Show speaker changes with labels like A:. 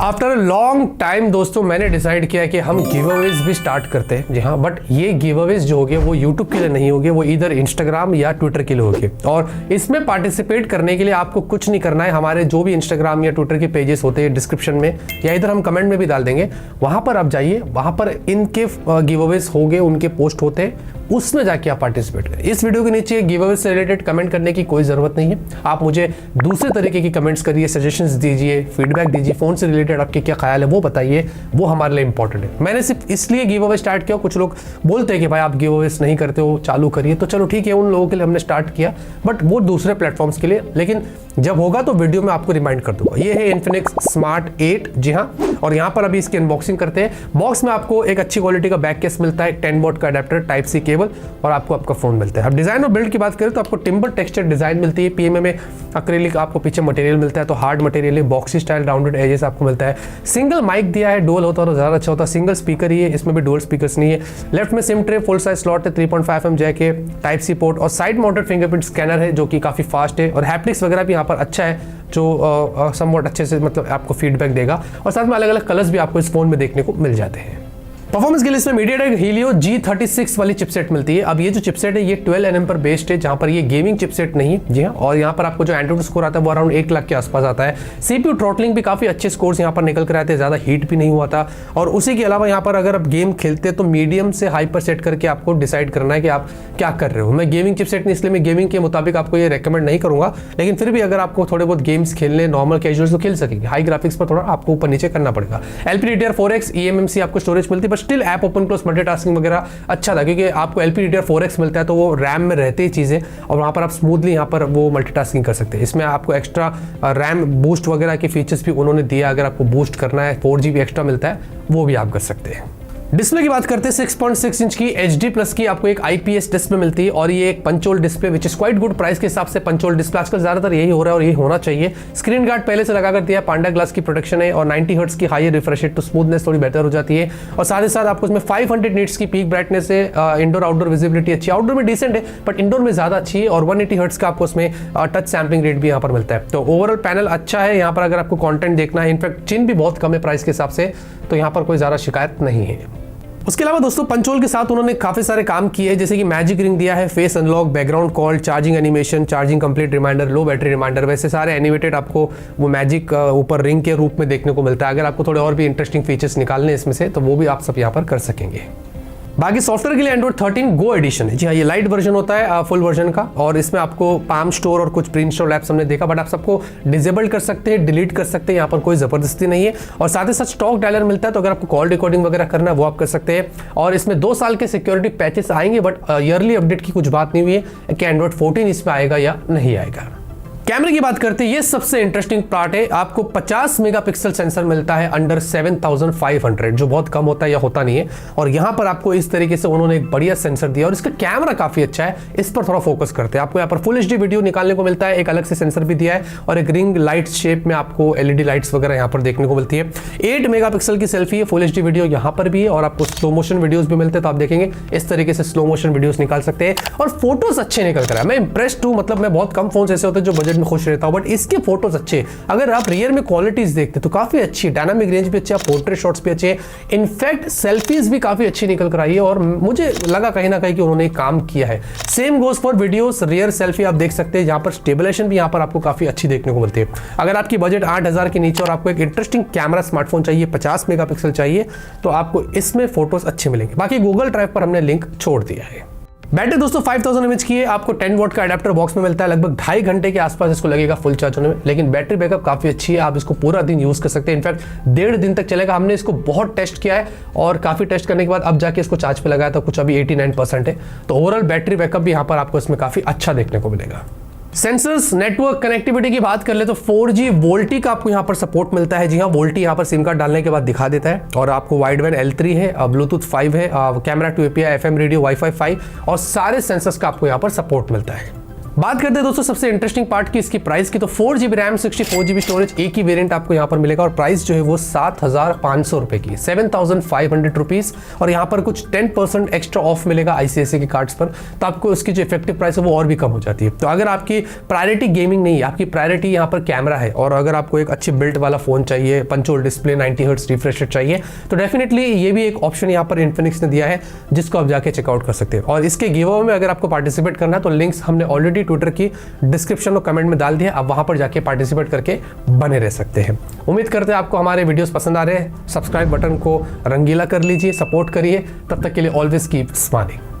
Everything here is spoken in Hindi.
A: आफ्टर अ लॉन्ग टाइम दोस्तों मैंने डिसाइड किया कि हम गिव अवेज भी स्टार्ट करते हैं। जी हाँ, बट ये गिव अवेज जो होंगे वो यूट्यूब के लिए नहीं होंगे, वो इधर इंस्टाग्राम या ट्विटर के लिए होंगे। और इसमें पार्टिसिपेट करने के लिए आपको कुछ नहीं करना है। हमारे जो भी इंस्टाग्राम या ट्विटर के पेजेस होते हैं डिस्क्रिप्शन में या इधर हम कमेंट में भी डाल देंगे, वहां पर आप जाइए, वहां पर इनके गिव अवेज होंगे, उनके पोस्ट होते हैं, उसमें जाके आप पार्टिसिपेट करें। इस वीडियो के नीचे गिव अवे से रिलेटेड कमेंट करने की कोई जरूरत नहीं है। आप मुझे दूसरे तरीके की कमेंट्स करिए, सजेशंस दीजिए, फीडबैक दीजिए, फोन से रिलेटेड आपके क्या ख्याल है वो बताइए, वो हमारे लिए इंपॉर्टेंट है। मैंने सिर्फ इसलिए गिव अवे स्टार्ट किया। कुछ लोग बोलते हैं कि भाई आप गिव अवेज नहीं करते हो, चालू करिए, तो चलो ठीक है, उन लोगों के लिए हमने स्टार्ट किया, बट वो दूसरे प्लेटफॉर्म्स के लिए। लेकिन जब होगा तो वीडियो में आपको रिमाइंड कर दूंगा। ये है इन्फिनिक्स स्मार्ट 8, जी हाँ, और यहाँ पर अभी इसकी अनबॉक्सिंग करते हैं। बॉक्स में आपको एक अच्छी क्वालिटी का बैक केस मिलता है, 10 वॉट का अडेप्टर, टाइप सी केबल, और आपको आपका फोन मिलता है। अब डिजाइन और बिल्ड की बात करें तो आपको टिम्बर टेक्सचर डिजाइन मिलती है, पीएमए में एक्रिलिक आपको पीछे मटेरियल मिलता है, तो हार्ड मटेरियल है, बॉक्सी स्टाइल राउंडेड एजेस आपको मिलता है। सिंगल माइक दिया है, डुअल होता तो ज्यादा अच्छा होता। सिंगल स्पीकर ही है, इसमें भी डुअल स्पीकर्स नहीं है। लेफ्ट में SIM tray, full size slot है, 3.5mm जैक है, टाइप सी पोर्ट, और साइड माउंटेड फिंगरप्रिंट स्कैनर है जो कि काफी फास्ट है, और हैप्टिक्स वगैरह भी यहाँ पर अच्छा है, जो समवॉट अच्छे से मतलब आपको फीडबैक देगा। और साथ में अलग अलग कलर्स भी आपको इस फोन में देखने को मिल जाते हैं। परफॉर्मेंस के लिए इसमें MediaTek Helio G36 वाली चिपसेट मिलती है। अब ये जो चिपसेट है ये 12nm पर बेस्ड है, जहां पर ये गेमिंग चिपसेट नहीं है। जी हाँ, और यहाँ पर आपको जो एंड्रॉइड स्कोर आता है वो अराउंड 1 लाख के आसपास आता है। CPU थ्रॉटलिंग भी काफी अच्छे स्कोर्स यहाँ पर निकल कर आते हैं, ज्यादा हीट भी नहीं हुआ था। और उसी के अलावा यहाँ पर अगर आप गेम खेलते हैं तो मीडियम से हाई पर सेट करके आपको डिसाइड करना है कि आप क्या कर रहे हो। मैं गेमिंग चिपसेट नहीं, इसलिए मैं गेमिंग के मुताबिक आपको ये रेकमेंड नहीं करूंगा, लेकिन फिर भी अगर आपको थोड़े बहुत गेम्स खेलने, नॉर्मल कैजुअल तो खेल सकेंगे। हाई ग्राफिक्स पर थोड़ा आपको ऊपर नीचे करना पड़ेगा। LPDDR4X eMMC आपको स्टोरेज मिलती है, but still app open multitasking वगैरह अच्छा था, क्योंकि आपको LPDDR4X मिलता है तो वो रैम में रहती ही चीजें, और वहां पर आप स्मूथली यहाँ पर वो मल्टीटास्किंग कर सकते हैं। इसमें आपको एक्स्ट्रा रैम बूस्ट वगैरह के फीचर्स भी उन्होंने दिया। अगर आपको बूस्ट करना है, 4GB एक्स्ट्रा मिलता है, वो भी आप कर सकते हैं। डिस्प्ले की बात करते हैं, 6.6 इंच की HD+ की आपको एक IPS डिस्प्ले मिलती है, और ये एक punch hole display which is quite good price के हिसाब से। पंचोल डिस्प्ले आजकल ज्यादातर यही हो रहा है और यही होना चाहिए। स्क्रीन गार्ड पहले से लगाकर दिया, पांडा ग्लास की प्रोटेक्शन है, और 90 हर्ट्ज की हाई रिफ्रेश रेट, तो स्मूथनेस थोड़ी बेहतर हो जाती है। और साथ ही साथ आपको इसमें 500 निट्स की पीक ब्राइटनेस है। इंडोर आउटडोर विजिबिलिटी अच्छी, आउटडोर में डिसेंट है बट इंडोर में ज्यादा अच्छी है। और 180 हर्ट्ज का आपको उसमें टच सैम्पलिंग रेट भी यहाँ पर मिलता है। तो ओवरऑल पैनल अच्छा है। यहाँ पर अगर आपको कंटेंट देखना है, इनफैक्ट चिन भी बहुत कम है प्राइस के हिसाब से, तो यहाँ पर कोई ज्यादा शिकायत नहीं है। उसके अलावा दोस्तों पंचोल के साथ उन्होंने काफी सारे काम किए हैं, जैसे कि मैजिक रिंग दिया है, face unlock, background call, charging animation, charging complete reminder, low battery reminder, वैसे सारे एनिमेटेड आपको वो मैजिक ऊपर रिंग के रूप में देखने को मिलता है। अगर आपको थोड़े और भी इंटरेस्टिंग फीचर्स निकालने इसमें से, तो वो भी आप सब यहाँ पर कर सकेंगे। बाकी सॉफ्टवेयर के लिए एंड्रॉइड 13 गो एडिशन है। जी हाँ, ये लाइट वर्जन होता है फुल वर्जन का, और इसमें आपको पाम स्टोर और कुछ प्री इंस्टॉल ऐप्स हमने देखा, बट आप सबको डिसेबल कर सकते हैं, डिलीट कर सकते हैं, यहाँ पर कोई जबरदस्ती नहीं है। और साथ ही साथ स्टॉक डायलर मिलता है, तो अगर आपको कॉल रिकॉर्डिंग वगैरह करना है वो आप कर सकते हैं। और इसमें 2 साल के सिक्योरिटी पैचेस आएंगे, बट ईयरली अपडेट की कुछ बात नहीं हुई है कि एंड्रॉइड 14 इसमें आएगा या नहीं आएगा। कैमरे की बात करते हैं, ये सबसे इंटरेस्टिंग पार्ट है। आपको 50 मेगापिक्सल सेंसर मिलता है अंडर 7500, जो बहुत कम होता है या होता नहीं है। और यहाँ पर आपको इस तरीके से उन्होंने एक बढ़िया सेंसर दिया, और इसका कैमरा काफी अच्छा है। इस पर थोड़ा फोकस करते हैं। आपको यहाँ पर फुल HD वीडियो निकालने को मिलता है, एक अलग से सेंसर भी दिया है, और एक रिंग लाइट शेप में आपको LED लाइट्स वगैरह यहाँ पर देखने को मिलती है। 8 मेगापिक्सल की सेल्फी है, फुल HD वीडियो यहाँ पर भी है, और आपको स्लो मोशन वीडियोस भी मिलते हैं, तो आप देखेंगे इस तरीके से स्लो मोशन वीडियोस निकाल सकते हैं। और फोटोज अच्छे निकल कर आए, मैं इंप्रेस्ड हूँ। मतलब मैं बहुत कम फोन ऐसे होते हैं जो बजट में खुश रहता हूँ, बट इसके फोटोज अच्छे। अगर आप रियर में क्वालिटीज देखते तो काफी अच्छी, डायनामिक रेंज भी अच्छा, पोर्ट्रेट शॉट्स भी अच्छे, इनफैक्ट सेल्फीज भी काफी अच्छी निकल कर आई है, और मुझे लगा कहीं ना कहीं कि उन्होंने काम किया है। Same goes for videos, rear selfie आप देख सकते हैं, जहां पर स्टेबलाइजेशन भी यहां पर आपको काफी अच्छी देखने को मिलती है। अगर आपकी बजट 8000 के नीचे और आपको एक इंटरेस्टिंग कैमरा स्मार्टफोन चाहिए, 50 मेगापिक्सल चाहिए, तो आपको इसमें फोटोज अच्छे मिलेंगे। बाकी गूगल ड्राइव पर हमने लिंक छोड़ दिया है। बैटरी दोस्तों 5000 mAh की है, आपको 10 वॉट का अडेप्टर बॉक्स में मिलता है। लगभग 2.5 घंटे के आसपास इसको लगेगा फुल चार्ज होने में, लेकिन बैटरी बैकअप काफी अच्छी है। आप इसको पूरा दिन यूज कर सकते हैं, इनफैक्ट 1.5 दिन तक चलेगा। हमने इसको बहुत टेस्ट किया है, और काफी टेस्ट करने के बाद अब जाके इसको चार्ज पे लगाया, तो कुछ अभी 89% है। तो ओवरऑल बैटरी बैकअप भी यहाँ पर आपको इसमें काफी अच्छा देखने को मिलेगा। सेंसर्स, नेटवर्क कनेक्टिविटी की बात कर ले तो 4G वोल्टी का आपको यहाँ पर सपोर्ट मिलता है। जी हाँ, वोल्टी यहाँ पर सिम कार्ड डालने के बाद दिखा देता है। और आपको वाइड बैंड L3 है, ब्लूटूथ 5 है, camera 2 API, FM radio, wifi 5, और सारे सेंसर्स का आपको यहाँ पर सपोर्ट मिलता है। बात करते हैं दोस्तों सबसे इंटरेस्टिंग पार्ट की, इसकी प्राइस की। तो 4GB रैम 64GB स्टोरेज एक ही वेरिएंट आपको यहाँ पर मिलेगा और प्राइस जो है वो 7,500 रुपए की, 7,500 रुपीज। और यहाँ पर कुछ 10% एक्स्ट्रा ऑफ मिलेगा ICICI के कार्ड्स पर, तो आपको उसकी जो इफेक्टिव प्राइस है वो और भी कम हो जाती है। तो अगर आपकी प्रायोरिटी गेमिंग नहीं है, आपकी प्रायोरिटी यहाँ पर कैमरा है, और अगर आपको एक अच्छी बिल्ट वाला फोन चाहिए, punch hole display, 90 hertz refresh rate चाहिए, तो डेफिनेटली ये भी एक ऑप्शन यहाँ पर इन्फिनिक्स ने दिया है जिसको आप जाके चेकआउट कर सकते हैं। और इसके गिव अवे में अगर आपको पार्टिसिपेट करना है तो लिंक्स हमने ऑलरेडी ट्विटर की डिस्क्रिप्शन और कमेंट में डाल दिया, आप वहां पर जाके पार्टिसिपेट करके बने रह सकते हैं। उम्मीद करते हैं आपको हमारे वीडियोस पसंद आ रहे हैं। सब्सक्राइब बटन को रंगीला कर लीजिए, सपोर्ट करिए। तब तक के लिए ऑलवेज कीप स्माइलिंग।